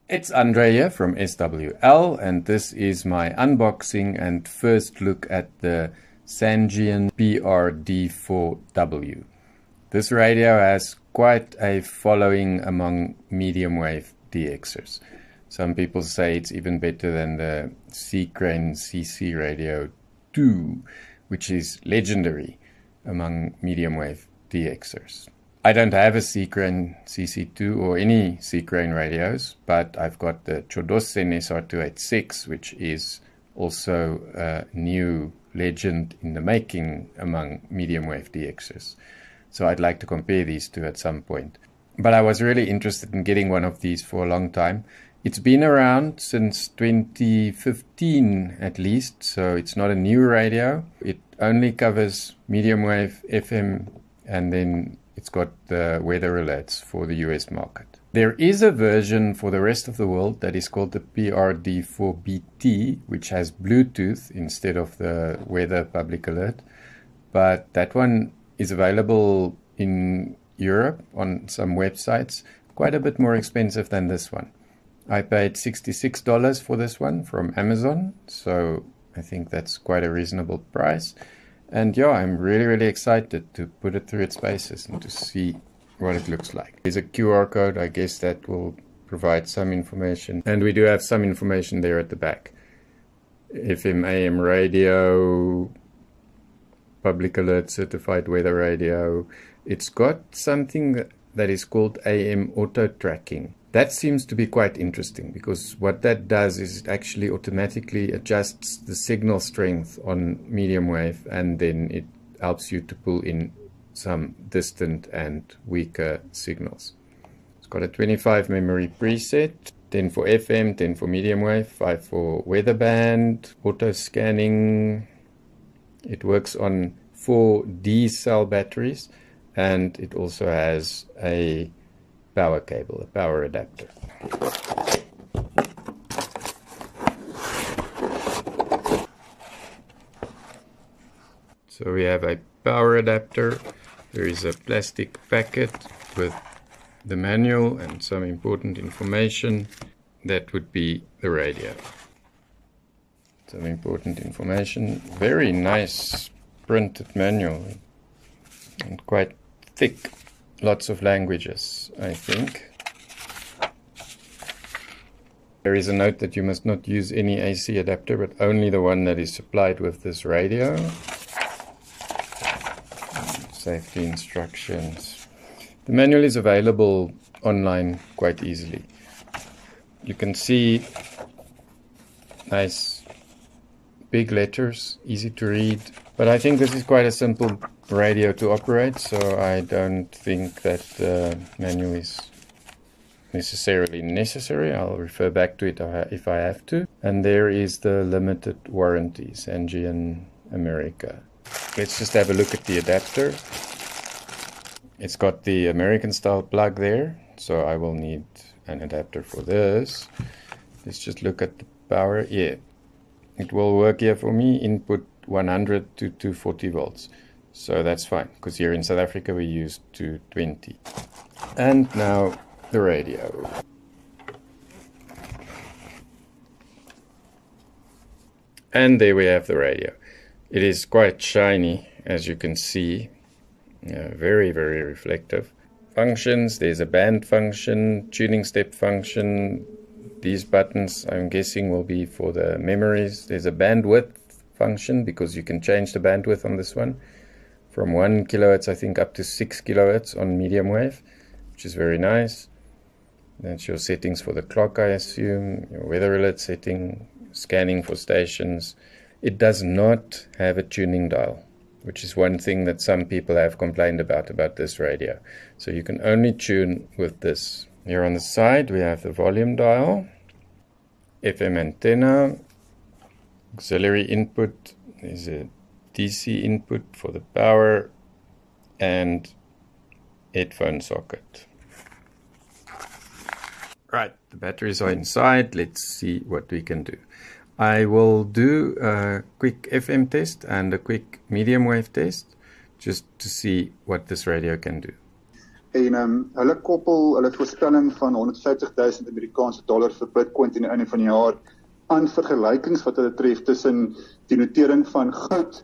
It's Andre here from SWL, and this is my unboxing and first look at the Sangean PR-D4W. This radio has quite a following among medium wave DXers. Some people say it's even better than the C-Crane CC Radio 2, which is legendary among medium wave DXers. I don't have a C-Crane CC2 or any C-Crane radios, but I've got the Chodosen SR286, which is also a new legend in the making among medium wave DXers. So I'd like to compare these two at some point. But I was really interested in getting one of these for a long time. It's been around since 2015 at least, so it's not a new radio. It only covers medium wave, FM, and then it's got the weather alerts for the US market. There is a version for the rest of the world that is called the PR-D4BT, which has Bluetooth instead of the weather public alert. But that one is available in Europe on some websites, quite a bit more expensive than this one. I paid $66 for this one from Amazon, so I think that's quite a reasonable price. And yeah, I'm really excited to put it through its paces and to see what it looks like. There's a QR code, I guess that will provide some information. And we do have some information there at the back. FM, AM radio, public alert certified weather radio. It's got something that is called AM auto tracking. That seems to be quite interesting because what that does is it actually automatically adjusts the signal strength on medium wave, and then it helps you to pull in some distant and weaker signals. It's got a 25 memory preset, 10 for FM, 10 for medium wave, 5 for weather band, auto scanning. It works on 4 D cell batteries, and it also has a power cable, a power adapter. So we have a power adapter. There is a plastic packet with the manual and some important information. That would be the radio. Some important information. Very nice printed manual and quite thick. Lots of languages, I think. There is a note that you must not use any AC adapter, but only the one that is supplied with this radio. Safety instructions. The manual is available online quite easily. You can see nice big letters, easy to read. But I think this is quite a simple radio to operate, so I don't think that the manual is necessarily necessary. I'll refer back to it if I have to. And there is the limited warranty, Sangean America. Let's just have a look at the adapter. It's got the American style plug there, so I will need an adapter for this. Let's just look at the power. Yeah, it will work here for me. Input 100 to 240 volts. So that's fine, because here in South Africa we use 220. And now the radio. And there we have the radio. It is quite shiny, as you can see. Very reflective. Functions, there's a band function, tuning step function. These buttons, I'm guessing, will be for the memories. There's a bandwidth function, because you can change the bandwidth on this one from 1 kilohertz I think up to 6 kilohertz on medium wave, which is very nice. That's your settings for the clock, I assume, your weather alert setting, scanning for stations. It does not have a tuning dial, which is one thing that some people have complained about this radio. So you can only tune with this. Here on the side we have the volume dial, FM antenna, auxiliary input. There's a DC input for the power and headphone socket. Right, the batteries are inside. Let's see what we can do. I will do a quick FM test and a quick medium wave test just to see what this radio can do. En hulle koppel hulle voorspelling van 150.000 Amerikaanse dollar vir Bitcoin teen die einde van die jaar aan vergelykings wat hulle tref tussen die notering van goud.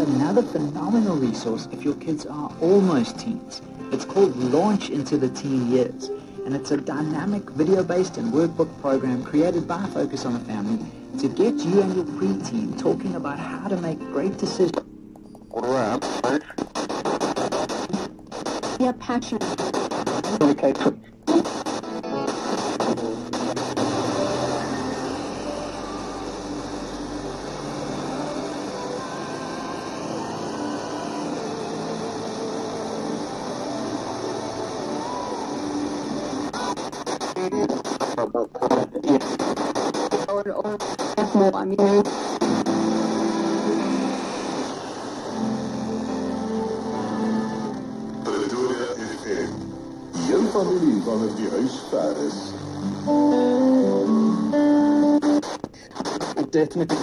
Another phenomenal resource if your kids are almost teens. It's called Launch into the Teen Years, and it's a dynamic video-based and workbook program created by Focus on the Family to get you and your preteen talking about how to make great decisions. Yeah, passion. Okay. I mean, Pretoria FM. Jou familie wanneer die huis ver is. Definitely.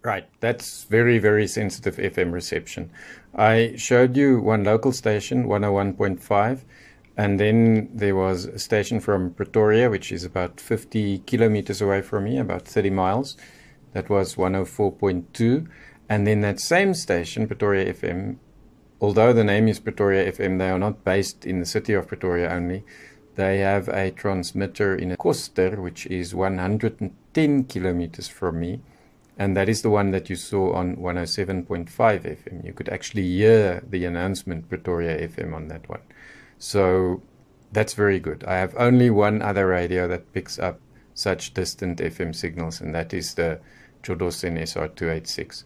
Right, that's very, very sensitive FM reception. I showed you one local station, 101.5, and then there was a station from Pretoria, which is about 50 kilometers away from me, about 30 miles. That was 104.2. And then that same station, Pretoria FM, although the name is Pretoria FM, they are not based in the city of Pretoria only. They have a transmitter in a Koster, which is 110 kilometers from me. And that is the one that you saw on 107.5 FM. You could actually hear the announcement Pretoria FM on that one. So that's very good. I have only one other radio that picks up such distant FM signals, and that is the Jodosen SR286.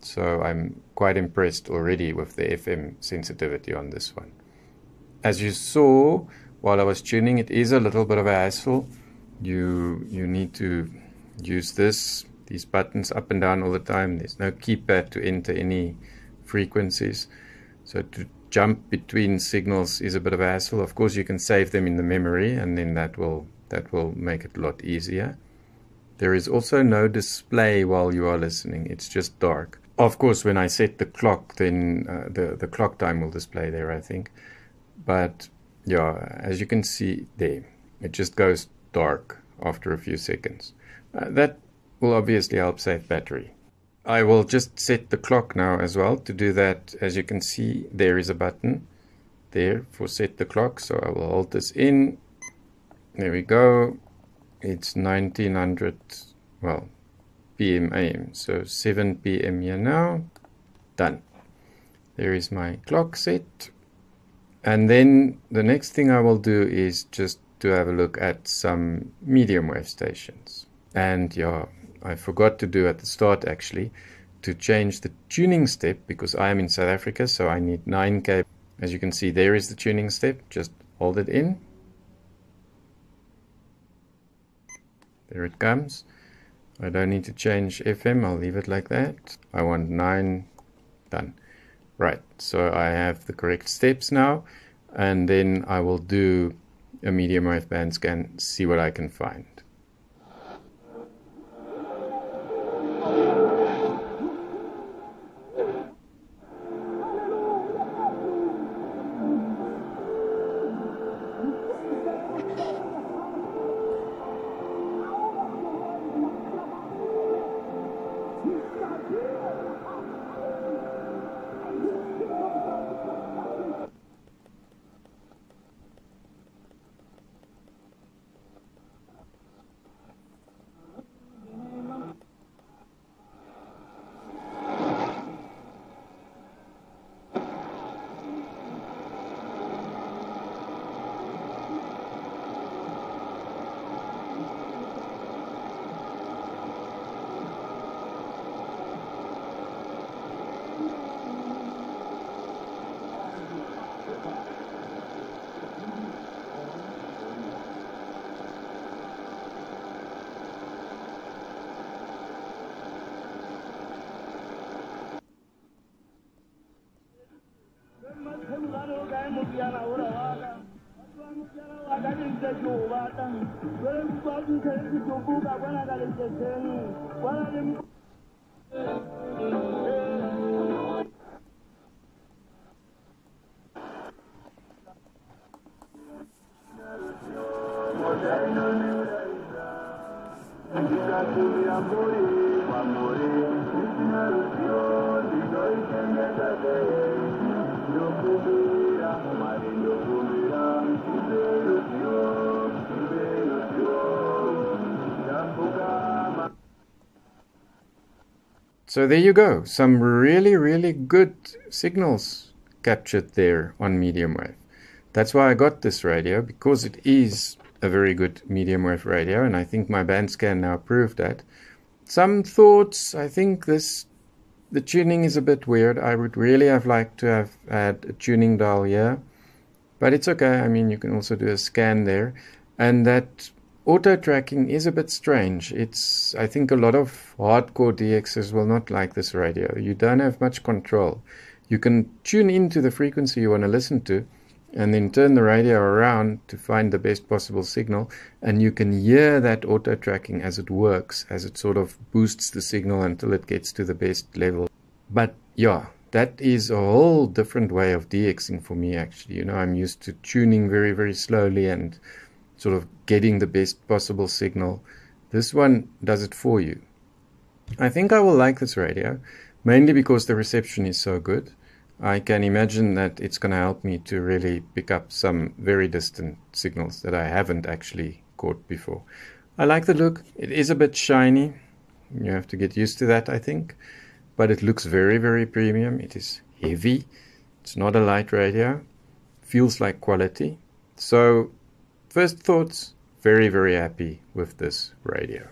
So I'm quite impressed already with the FM sensitivity on this one. As you saw while I was tuning, it is a little bit of a hassle. You need to use these buttons up and down all the time. There's no keypad to enter any frequencies. So to jump between signals is a bit of a hassle. Of course, you can save them in the memory, and then that will make it a lot easier. There is also no display while you are listening. It's just dark. Of course, when I set the clock, then the clock time will display there, I think. But yeah, as you can see there, it just goes dark after a few seconds. That will obviously help save battery. I will just set the clock now as well. To do that, as you can see, there is a button there for set the clock. So I will hold this in. There we go. It's 1900, well, PM AM. So 7 PM here now. Done. There is my clock set. And then the next thing I will do is just to have a look at some medium wave stations. And yeah, I forgot to do at the start actually, to change the tuning step, because I am in South Africa, so I need 9K. As you can see, there is the tuning step. Just hold it in. There it comes. I don't need to change FM. I'll leave it like that. I want 9. Done. Right, so I have the correct steps now, and then I will do a medium wave band scan, see what I can find. So there you go, some really, really good signals captured there on medium wave. That's why I got this radio, because it is a very good medium wave radio, and I think my band scan now proved that. Some thoughts, I think the tuning is a bit weird. I would really have liked to have had a tuning dial here, but it's okay. I mean, you can also do a scan there, and that auto tracking is a bit strange. I think a lot of hardcore DXers will not like this radio. You don't have much control. You can tune into the frequency you want to listen to and then turn the radio around to find the best possible signal, and you can hear that auto tracking as it works, as it sort of boosts the signal until it gets to the best level. But yeah, that is a whole different way of DXing for me actually. You know, I'm used to tuning very, very slowly and sort of getting the best possible signal. This one does it for you. I think I will like this radio, mainly because the reception is so good. I can imagine that it's going to help me to really pick up some very distant signals that I haven't actually caught before. I like the look. It is a bit shiny. You have to get used to that, I think. But it looks very, very premium. It is heavy. It's not a light radio. Feels like quality. So, first thoughts, very, very happy with this radio.